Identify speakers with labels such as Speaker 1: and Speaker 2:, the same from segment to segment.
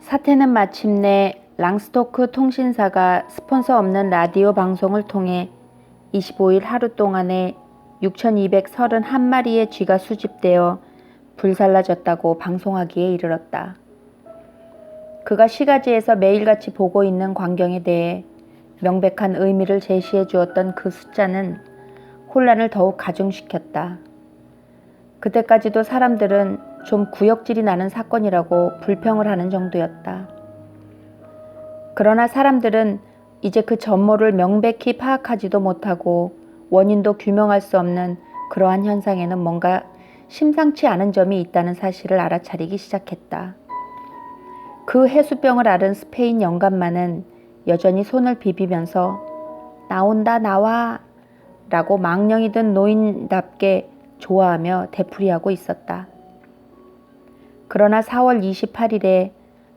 Speaker 1: 사태는 마침내 랑스토크 통신사가 스폰서 없는 라디오 방송을 통해 25일 하루 동안에 6,231마리의 쥐가 수집되어 불살라졌다고 방송하기에 이르렀다. 그가 시가지에서 매일같이 보고 있는 광경에 대해 명백한 의미를 제시해 주었던 그 숫자는 혼란을 더욱 가중시켰다. 그때까지도 사람들은 좀 구역질이 나는 사건이라고 불평을 하는 정도였다. 그러나 사람들은 이제 그 전모를 명백히 파악하지도 못하고 원인도 규명할 수 없는 그러한 현상에는 뭔가 심상치 않은 점이 있다는 사실을 알아차리기 시작했다. 그 해수병을 앓은 스페인 영감만은 여전히 손을 비비면서 나온다 나와 라고 망령이 든 노인답게 좋아하며 되풀이하고 있었다. 그러나 4월 28일에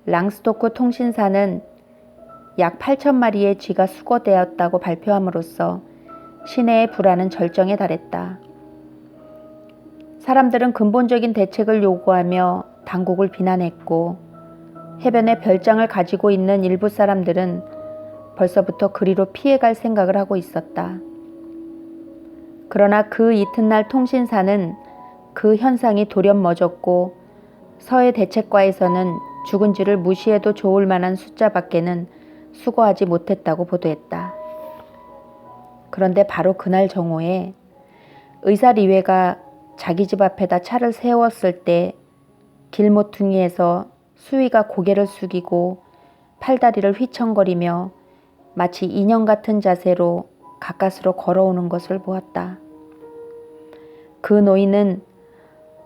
Speaker 1: 랑스토크 통신사는 약 8,000마리의 쥐가 수거되었다고 발표함으로써 시내의 불안은 절정에 달했다. 사람들은 근본적인 대책을 요구하며 당국을 비난했고 해변에 별장을 가지고 있는 일부 사람들은 벌써부터 그리로 피해갈 생각을 하고 있었다. 그러나 그 이튿날 통신사는 그 현상이 돌연 멎었고 서해 대책과에서는 죽은 쥐를 무시해도 좋을 만한 숫자밖에는 수거하지 못했다고 보도했다. 그런데 바로 그날 정오에 의사 리웨가 자기 집 앞에다 차를 세웠을 때 길모퉁이에서 수위가 고개를 숙이고 팔다리를 휘청거리며 마치 인형 같은 자세로 가까스로 걸어오는 것을 보았다. 그 노인은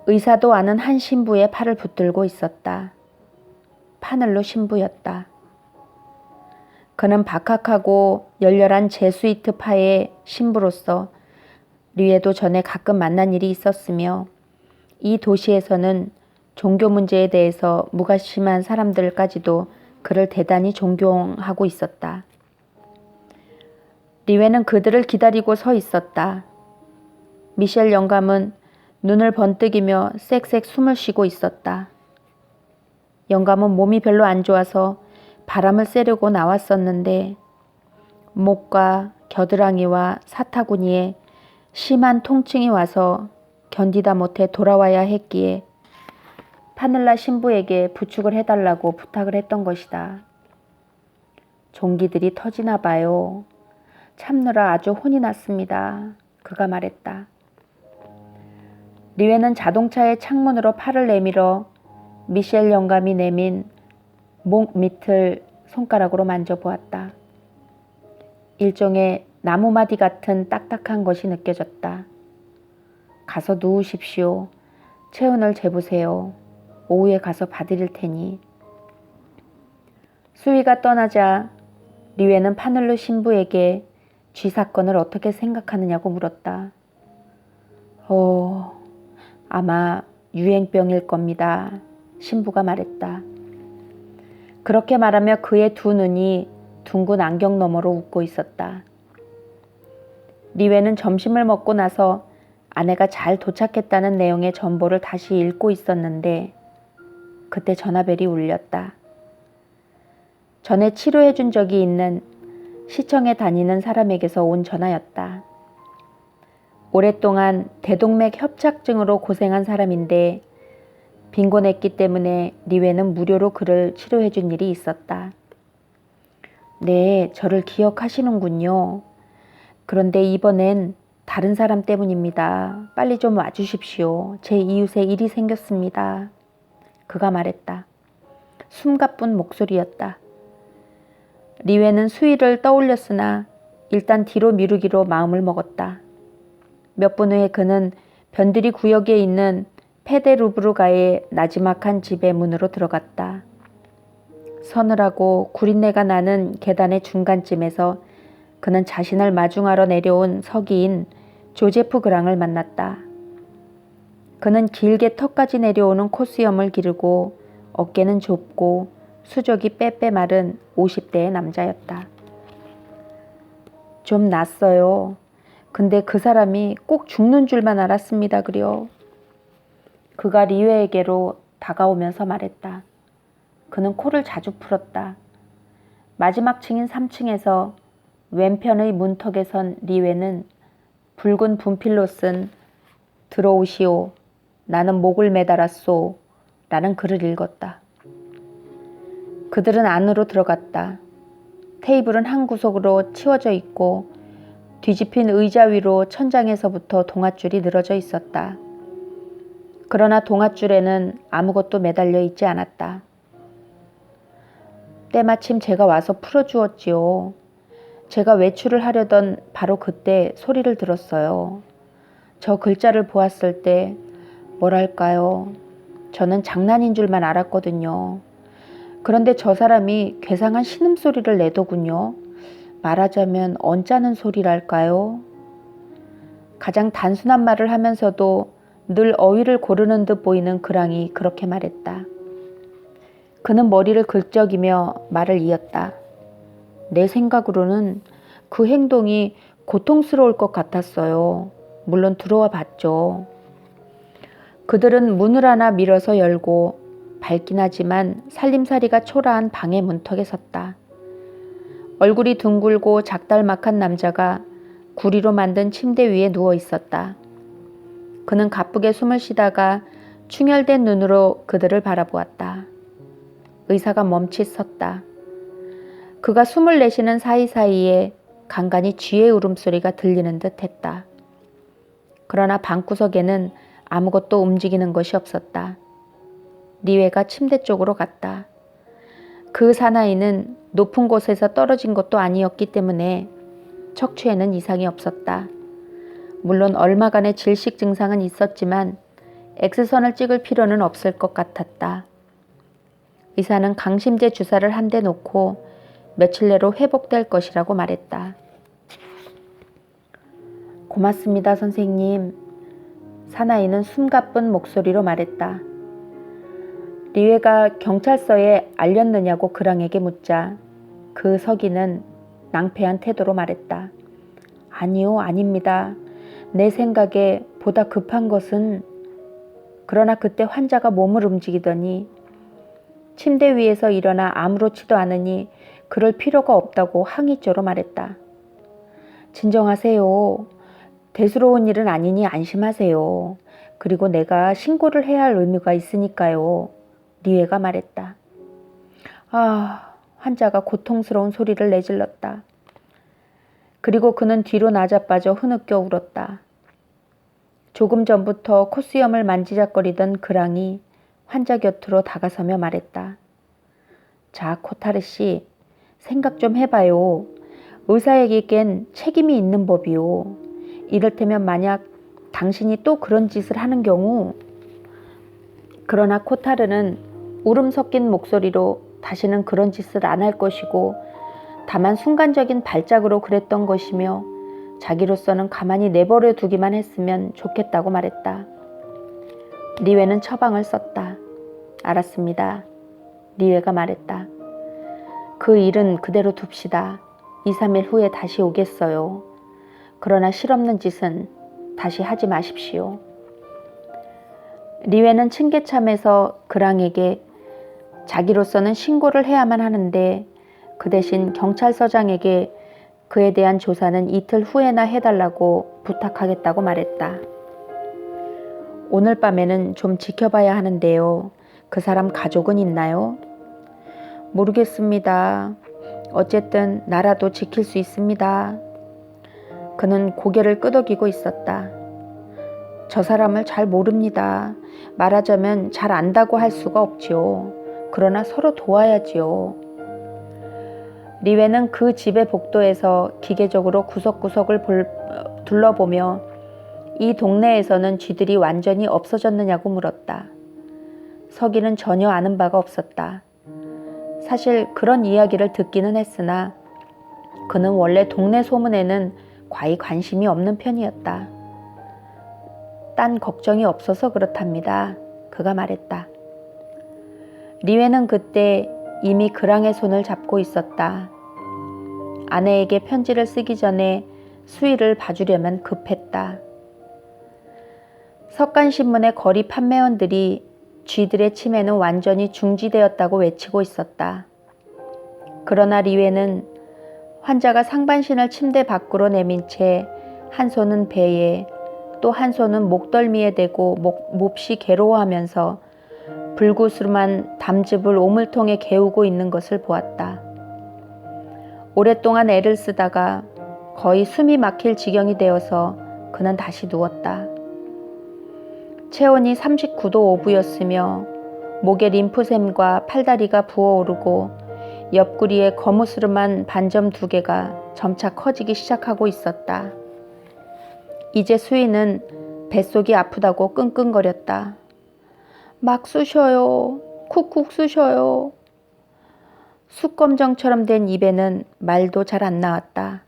Speaker 1: 의사도 아는 한 신부의 팔을 붙들고 있었다. 파늘로 신부였다. 그는 박학하고 열렬한 제수이트파의 신부로서 리에도 전에 가끔 만난 일이 있었으며 이 도시에서는 종교 문제에 대해서 무관심한 사람들까지도 그를 대단히 존경하고 있었다. 리웨는 그들을 기다리고 서 있었다. 미셸 영감은 눈을 번뜩이며 쌕쌕 숨을 쉬고 있었다. 영감은 몸이 별로 안 좋아서 바람을 쐬려고 나왔었는데 목과 겨드랑이와 사타구니에 심한 통증이 와서 견디다 못해 돌아와야 했기에 파늘라 신부에게 부축을 해달라고 부탁을 했던 것이다. 종기들이 터지나 봐요. 참느라 아주 혼이 났습니다. 그가 말했다. 리웨는 자동차의 창문으로 팔을 내밀어 미셸 영감이 내민 목 밑을 손가락으로 만져보았다. 일종의 나무마디 같은 딱딱한 것이 느껴졌다. 가서 누우십시오. 체온을 재보세요. 오후에 가서 봐드릴 테니. 수위가 떠나자 리웨는 파늘루 신부에게 쥐 사건을 어떻게 생각하느냐고 물었다. 아마 유행병일 겁니다. 신부가 말했다. 그렇게 말하며 그의 두 눈이 둥근 안경 너머로 웃고 있었다. 리웨는 점심을 먹고 나서 아내가 잘 도착했다는 내용의 전보를 다시 읽고 있었는데 그때 전화벨이 울렸다. 전에 치료해 준 적이 있는 시청에 다니는 사람에게서 온 전화였다. 오랫동안 대동맥 협착증으로 고생한 사람인데 빈곤했기 때문에 리웨는 무료로 그를 치료해 준 일이 있었다. 네, 저를 기억하시는군요. 그런데 이번엔 다른 사람 때문입니다. 빨리 좀 와주십시오. 제 이웃에 일이 생겼습니다. 그가 말했다. 숨가쁜 목소리였다. 리웨는 수위를 떠올렸으나 일단 뒤로 미루기로 마음을 먹었다. 몇 분 후에 그는 변두리 구역에 있는 페데루브르가의 나지막한 집의 문으로 들어갔다. 서늘하고 구린내가 나는 계단의 중간쯤에서 그는 자신을 마중하러 내려온 서기인 조제프 그랑을 만났다. 그는 길게 턱까지 내려오는 콧수염을 기르고 어깨는 좁고 수족이 빼빼 마른 50대의 남자였다. 좀 낯서요. 근데 그 사람이 꼭 죽는 줄만 알았습니다. 그려. 그가 리웨에게로 다가오면서 말했다. 그는 코를 자주 풀었다. 마지막 층인 3층에서 왼편의 문턱에 선 리웨는 붉은 분필로 쓴 들어오시오. 나는 목을 매달았소. 라는 글을 읽었다. 그들은 안으로 들어갔다. 테이블은 한 구석으로 치워져 있고 뒤집힌 의자 위로 천장에서부터 동아줄이 늘어져 있었다. 그러나 동아줄에는 아무것도 매달려 있지 않았다. 때마침 제가 와서 풀어주었지요. 제가 외출을 하려던 바로 그때 소리를 들었어요. 저 글자를 보았을 때 뭐랄까요. 저는 장난인 줄만 알았거든요. 그런데 저 사람이 괴상한 신음소리를 내더군요. 말하자면 언짢은 소리랄까요. 가장 단순한 말을 하면서도 늘 어휘를 고르는 듯 보이는 그랑이 그렇게 말했다. 그는 머리를 긁적이며 말을 이었다. 내 생각으로는 그 행동이 고통스러울 것 같았어요. 물론 들어와 봤죠. 그들은 문을 하나 밀어서 열고 밝긴 하지만 살림살이가 초라한 방의 문턱에 섰다. 얼굴이 둥글고 작달막한 남자가 구리로 만든 침대 위에 누워 있었다. 그는 가쁘게 숨을 쉬다가 충혈된 눈으로 그들을 바라보았다. 의사가 멈칫 섰다. 그가 숨을 내쉬는 사이사이에 간간히 쥐의 울음소리가 들리는 듯 했다. 그러나 방구석에는 아무것도 움직이는 것이 없었다. 리웨가 침대 쪽으로 갔다. 그 사나이는 높은 곳에서 떨어진 것도 아니었기 때문에 척추에는 이상이 없었다. 물론 얼마간의 질식 증상은 있었지만 X선을 찍을 필요는 없을 것 같았다. 의사는 강심제 주사를 한 대 놓고 며칠 내로 회복될 것이라고 말했다. 고맙습니다, 선생님. 사나이는 숨가쁜 목소리로 말했다. 리웨가 경찰서에 알렸느냐고 그랑에게 묻자 그 서기는 낭패한 태도로 말했다. 아니요, 아닙니다. 내 생각에 보다 급한 것은. 그러나 그때 환자가 몸을 움직이더니 침대 위에서 일어나 아무렇지도 않으니 그럴 필요가 없다고 항의조로 말했다. 진정하세요. 대수로운 일은 아니니 안심하세요. 그리고 내가 신고를 해야 할 의무가 있으니까요. 리웨가 말했다. 아, 환자가 고통스러운 소리를 내질렀다. 그리고 그는 뒤로 나자빠져 흐느껴 울었다. 조금 전부터 콧수염을 만지작거리던 그랑이 환자 곁으로 다가서며 말했다. 자, 코타르 씨, 생각 좀 해봐요. 의사에겐 책임이 있는 법이요. 이를테면 만약 당신이 또 그런 짓을 하는 경우. 그러나 코타르는 울음 섞인 목소리로 다시는 그런 짓을 안 할 것이고 다만 순간적인 발작으로 그랬던 것이며 자기로서는 가만히 내버려 두기만 했으면 좋겠다고 말했다. 리웨는 처방을 썼다. 알았습니다. 리웨가 말했다. 그 일은 그대로 둡시다. 2, 3일 후에 다시 오겠어요. 그러나 실없는 짓은 다시 하지 마십시오. 리웨는 층계참에서 그랑에게 자기로서는 신고를 해야만 하는데 그 대신 경찰서장에게 그에 대한 조사는 이틀 후에나 해달라고 부탁하겠다고 말했다. 오늘 밤에는 좀 지켜봐야 하는데요. 그 사람 가족은 있나요? 모르겠습니다. 어쨌든 나라도 지킬 수 있습니다. 그는 고개를 끄덕이고 있었다. 저 사람을 잘 모릅니다. 말하자면 잘 안다고 할 수가 없지요. 그러나 서로 도와야지요. 리웨는 그 집의 복도에서 기계적으로 구석구석을 둘러보며 이 동네에서는 쥐들이 완전히 없어졌느냐고 물었다. 서기는 전혀 아는 바가 없었다. 사실 그런 이야기를 듣기는 했으나 그는 원래 동네 소문에는 과히 관심이 없는 편이었다. 딴 걱정이 없어서 그렇답니다. 그가 말했다. 리웨는 그때 이미 그랑의 손을 잡고 있었다. 아내에게 편지를 쓰기 전에 수위를 봐주려면 급했다. 석간신문의 거리 판매원들이 쥐들의 치매는 완전히 중지되었다고 외치고 있었다. 그러나 리웨는 환자가 상반신을 침대 밖으로 내민 채 한 손은 배에 또 한 손은 목덜미에 대고 몹시 괴로워하면서 불구스름한 담즙을 오물통에 개우고 있는 것을 보았다. 오랫동안 애를 쓰다가 거의 숨이 막힐 지경이 되어서 그는 다시 누웠다. 체온이 39도 5부였으며 목에 림프샘과 팔다리가 부어오르고 옆구리에 거무스름한 반점 2개가 점차 커지기 시작하고 있었다. 이제 수인은 뱃속이 아프다고 끙끙거렸다. 막 쑤셔요. 쿡쿡 쑤셔요. 숯검정처럼 된 입에는 말도 잘 안 나왔다.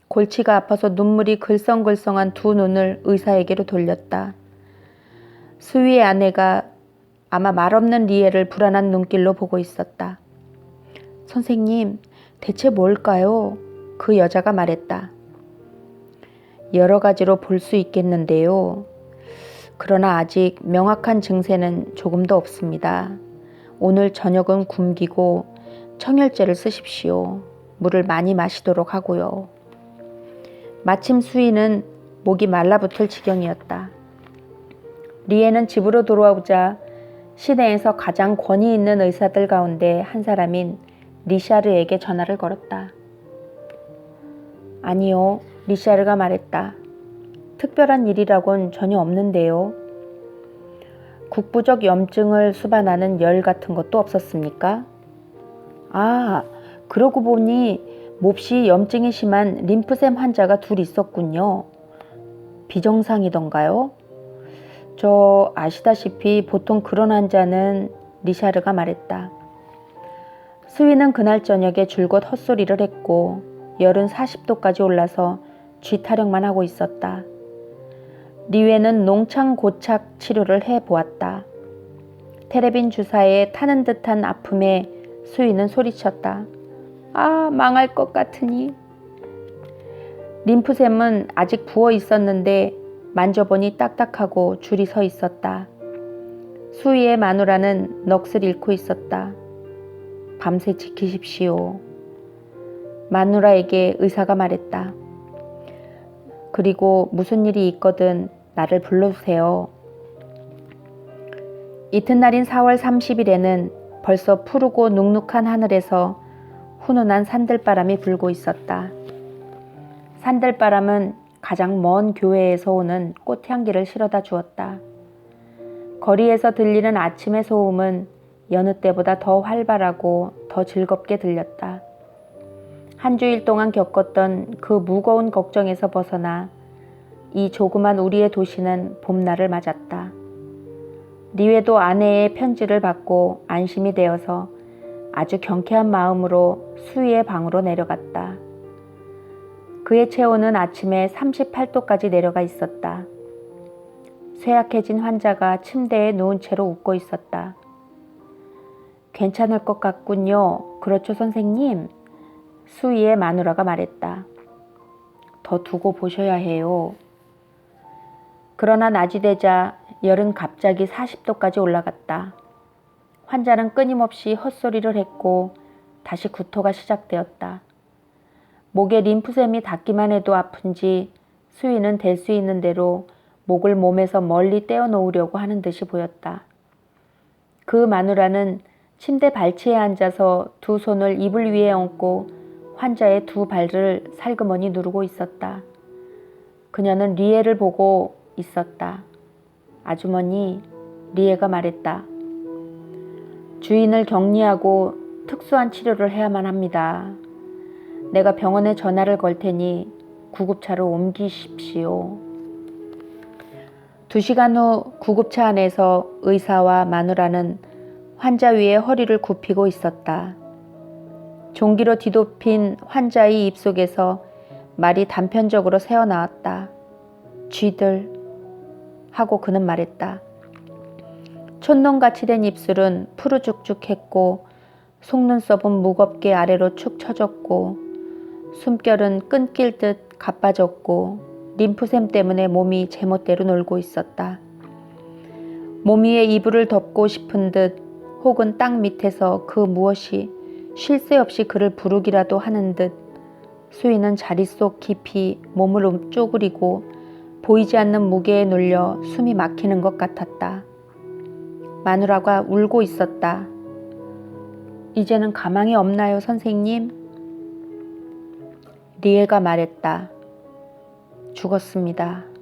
Speaker 1: 골치가 아파서 눈물이 글썽글썽한 두 눈을 의사에게로 돌렸다. 수위의 아내가 아마 말없는 리에를 불안한 눈길로 보고 있었다. 선생님, 대체 뭘까요? 그 여자가 말했다. 여러 가지로 볼 수 있겠는데요. 그러나 아직 명확한 증세는 조금도 없습니다. 오늘 저녁은 굶기고 청열제를 쓰십시오. 물을 많이 마시도록 하고요. 마침 수인은 목이 말라붙을 지경이었다. 리에는 집으로 돌아오자 시내에서 가장 권위 있는 의사들 가운데 한 사람인 리샤르에게 전화를 걸었다. 아니요, 리샤르가 말했다. 특별한 일이라곤 전혀 없는데요. 국부적 염증을 수반하는 열 같은 것도 없었습니까? 아, 그러고 보니 몹시 염증이 심한 림프샘 환자가 둘 있었군요. 비정상이던가요? 저 아시다시피 보통 그런 환자는 리샤르가 말했다. 수위는 그날 저녁에 줄곧 헛소리를 했고 열은 40도까지 올라서 쥐 타령만 하고 있었다. 리웨는 농창고착 치료를 해보았다. 테레빈 주사에 타는 듯한 아픔에 수위는 소리쳤다. 아, 망할 것 같으니. 림프샘은 아직 부어 있었는데 만져보니 딱딱하고 줄이 서 있었다. 수위의 마누라는 넋을 잃고 있었다. 밤새 지키십시오. 마누라에게 의사가 말했다. 그리고 무슨 일이 있거든 나를 불러주세요. 이튿날인 4월 30일에는 벌써 푸르고 눅눅한 하늘에서 훈훈한 산들바람이 불고 있었다. 산들바람은 가장 먼 교회에서 오는 꽃향기를 실어다 주었다. 거리에서 들리는 아침의 소음은 여느 때보다 더 활발하고 더 즐겁게 들렸다. 한 주일 동안 겪었던 그 무거운 걱정에서 벗어나 이 조그만 우리의 도시는 봄날을 맞았다. 리웨도 아내의 편지를 받고 안심이 되어서 아주 경쾌한 마음으로 수위의 방으로 내려갔다. 그의 체온은 아침에 38도까지 내려가 있었다. 쇠약해진 환자가 침대에 누운 채로 웃고 있었다. 괜찮을 것 같군요. 그렇죠, 선생님? 수위의 마누라가 말했다. 더 두고 보셔야 해요. 그러나 낮이 되자 열은 갑자기 40도까지 올라갔다. 환자는 끊임없이 헛소리를 했고 다시 구토가 시작되었다. 목에 림프샘이 닿기만 해도 아픈지 수위는 될 수 있는 대로 목을 몸에서 멀리 떼어놓으려고 하는 듯이 보였다. 그 마누라는 침대 발치에 앉아서 두 손을 이불 위에 얹고 환자의 두 발을 살그머니 누르고 있었다. 그녀는 리에를 보고 있었다. 아주머니, 리에가 말했다. 주인을 격리하고 특수한 치료를 해야만 합니다. 내가 병원에 전화를 걸 테니 구급차로 옮기십시오. 2시간 후 구급차 안에서 의사와 마누라는 환자 위에 허리를 굽히고 있었다. 종기로 뒤덮인 환자의 입속에서 말이 단편적으로 새어나왔다. 쥐들 하고 그는 말했다. 촌농같이 된 입술은 푸르죽죽했고 속눈썹은 무겁게 아래로 축 처졌고 숨결은 끊길 듯 가빠졌고 림프샘 때문에 몸이 제멋대로 놀고 있었다. 몸 위에 이불을 덮고 싶은 듯 혹은 땅 밑에서 그 무엇이 쉴 새 없이 그를 부르기라도 하는 듯 수인은 자리 속 깊이 몸을 쪼그리고 보이지 않는 무게에 눌려 숨이 막히는 것 같았다. 마누라가 울고 있었다. 이제는 가망이 없나요, 선생님? 리에가 말했다. 죽었습니다.